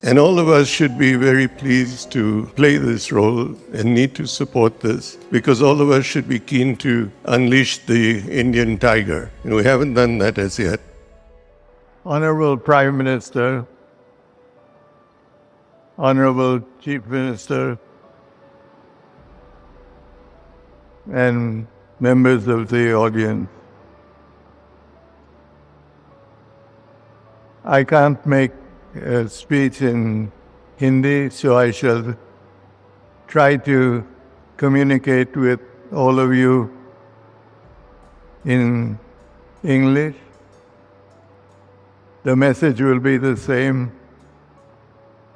And all of us should be very pleased to play this role and need to support this, because all of us should be keen to unleash the Indian tiger. And we haven't done that as yet. Honorable Prime Minister, Honorable Chief Minister, and members of the audience, I can't make a speech in Hindi, so I shall try to communicate with all of you in English. The message will be the same.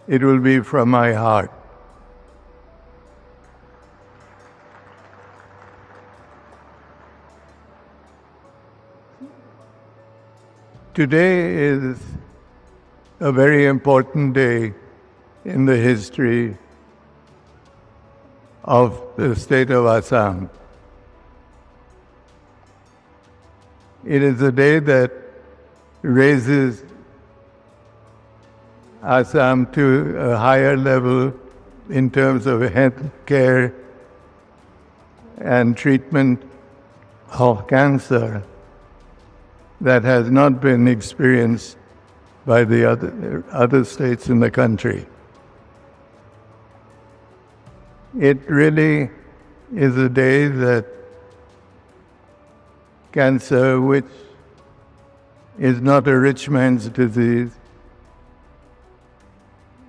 It will be from my heart. Today is a very important day in the history of the state of Assam. It is a day that raises Assam to a higher level in terms of health care and treatment of cancer that has not been experienced by the other states in the country. It really is a day that cancer, which is not a rich man's disease,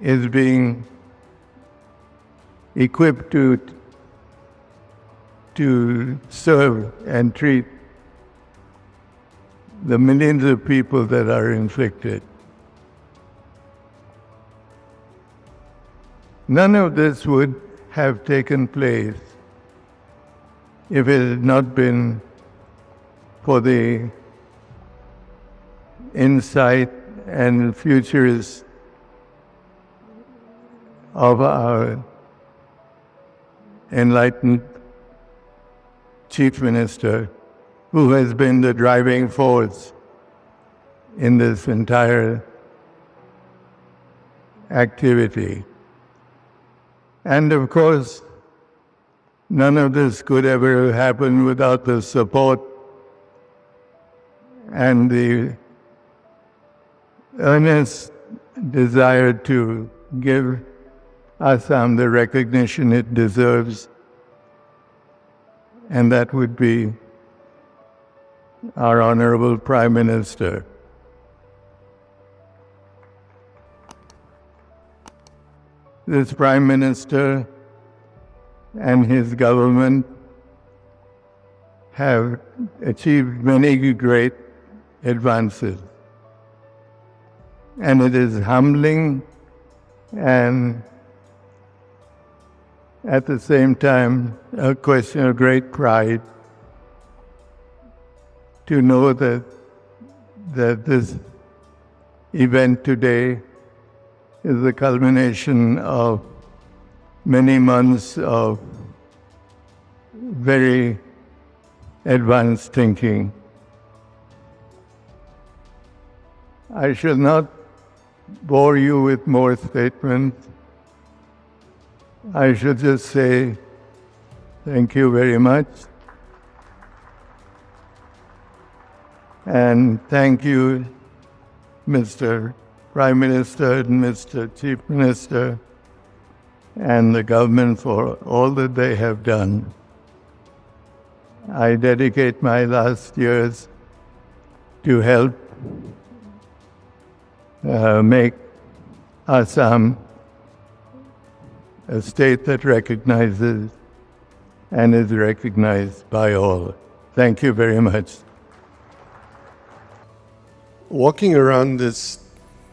is being equipped to serve and treat the millions of people that are inflicted. None of this would have taken place if it had not been for the insight and futures of our enlightened Chief Minister, who has been the driving force in this entire activity. And of course, none of this could ever happen without the support and the earnest desire to give Assam the recognition it deserves, and that would be our Honorable Prime Minister. This Prime Minister and his government have achieved many great advances. And it is humbling and at the same time a question of great pride to know that this event today is the culmination of many months of very advanced thinking. I shall not bore you with more statements. I should just say thank you very much. And thank you, Mr. Prime Minister and Mr. Chief Minister and the government for all that they have done. I dedicate my last years to help make Assam a state that recognizes and is recognized by all. Thank you very much. Walking around this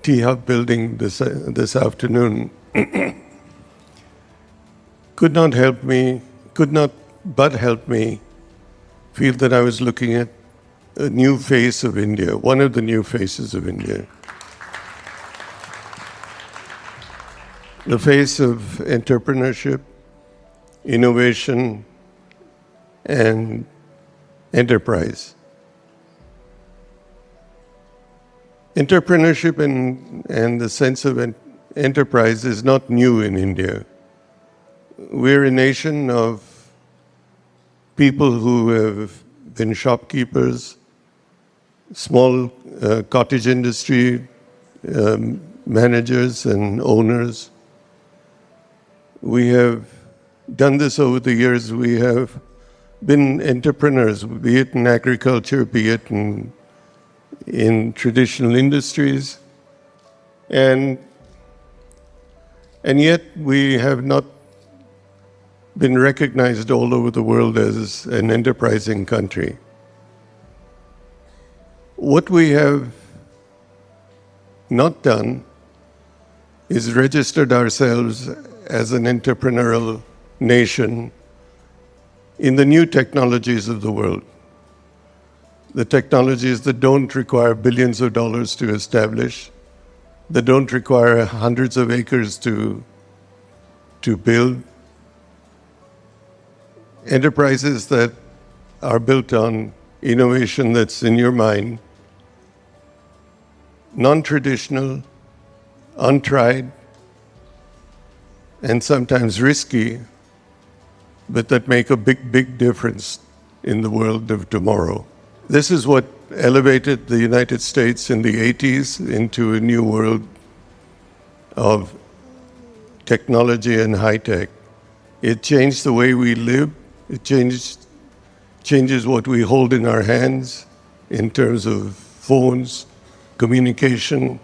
Tea Hub building this afternoon could not but help me feel that I was looking at a new face of India, one of the new faces of India. The face of entrepreneurship, innovation, and enterprise. Entrepreneurship and the sense of enterprise is not new in India. We're a nation of people who have been shopkeepers, small cottage industry managers and owners. We have done this over the years. We have been entrepreneurs, be it in agriculture, be it in traditional industries. And yet we have not been recognized all over the world as an enterprising country. What we have not done is registered ourselves as an entrepreneurial nation in the new technologies of the world. The technologies that don't require billions of dollars to establish, that don't require hundreds of acres to build. Enterprises that are built on innovation that's in your mind, non-traditional, untried, and sometimes risky, but that make a big, big difference in the world of tomorrow. This is what elevated the United States in the 80s into a new world of technology and high tech. It changed the way we live. It changes what we hold in our hands in terms of phones, communication.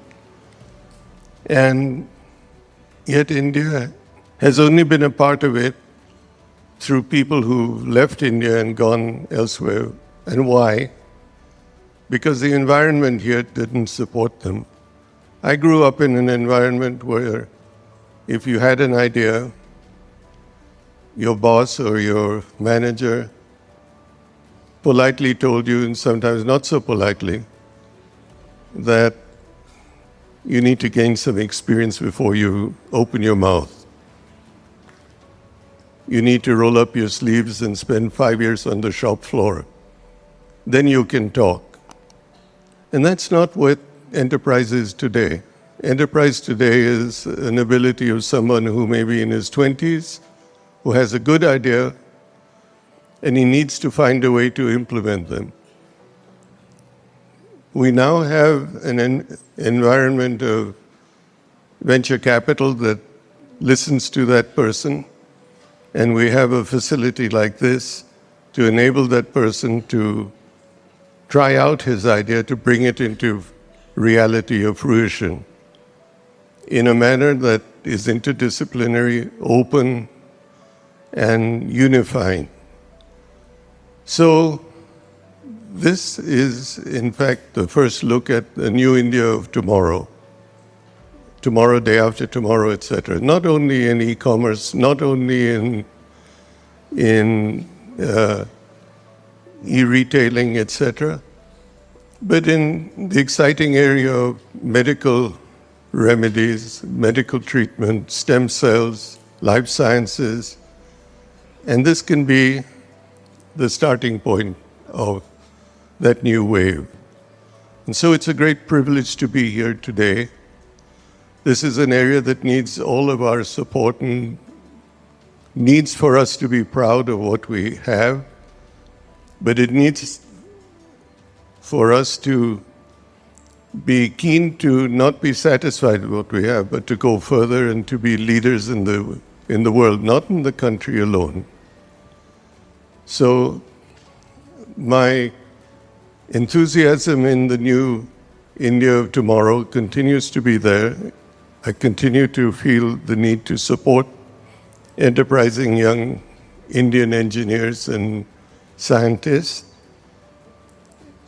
And yet India has only been a part of it through people who left India and gone elsewhere. And why? Because the environment here didn't support them. I grew up in an environment where if you had an idea, your boss or your manager politely told you, and sometimes not so politely, that you need to gain some experience before you open your mouth. You need to roll up your sleeves and spend 5 years on the shop floor. Then you can talk. And that's not what enterprise is today. Enterprise today is an ability of someone who may be in his 20s, who has a good idea, and he needs to find a way to implement them. We now have an environment of venture capital that listens to that person, and we have a facility like this to enable that person to try out his idea, to bring it into reality or fruition in a manner that is interdisciplinary, open, and unifying. So this is, in fact, the first look at the new India of tomorrow. Tomorrow, day after tomorrow, etc. Not only in e-commerce, not only in e-retailing, etc., but in the exciting area of medical remedies, medical treatment, stem cells, life sciences. And this can be the starting point of that new wave. And so it's a great privilege to be here today. This is an area that needs all of our support and needs for us to be proud of what we have, but it needs for us to be keen to not be satisfied with what we have, but to go further and to be leaders in the world, not in the country alone. So my enthusiasm in the new India of tomorrow continues to be there. I continue to feel the need to support enterprising young Indian engineers and scientists.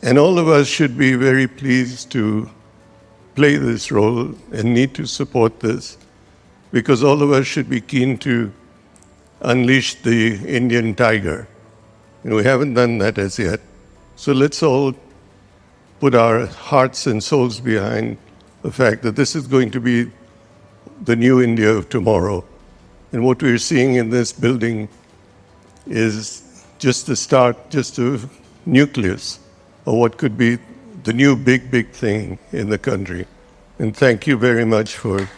And all of us should be very pleased to play this role and need to support this, because all of us should be keen to unleash the Indian tiger. And we haven't done that as yet. So let's all put our hearts and souls behind the fact that this is going to be the new India of tomorrow. And what we're seeing in this building is just the start, just a nucleus of what could be the new big, big thing in the country. And thank you very much for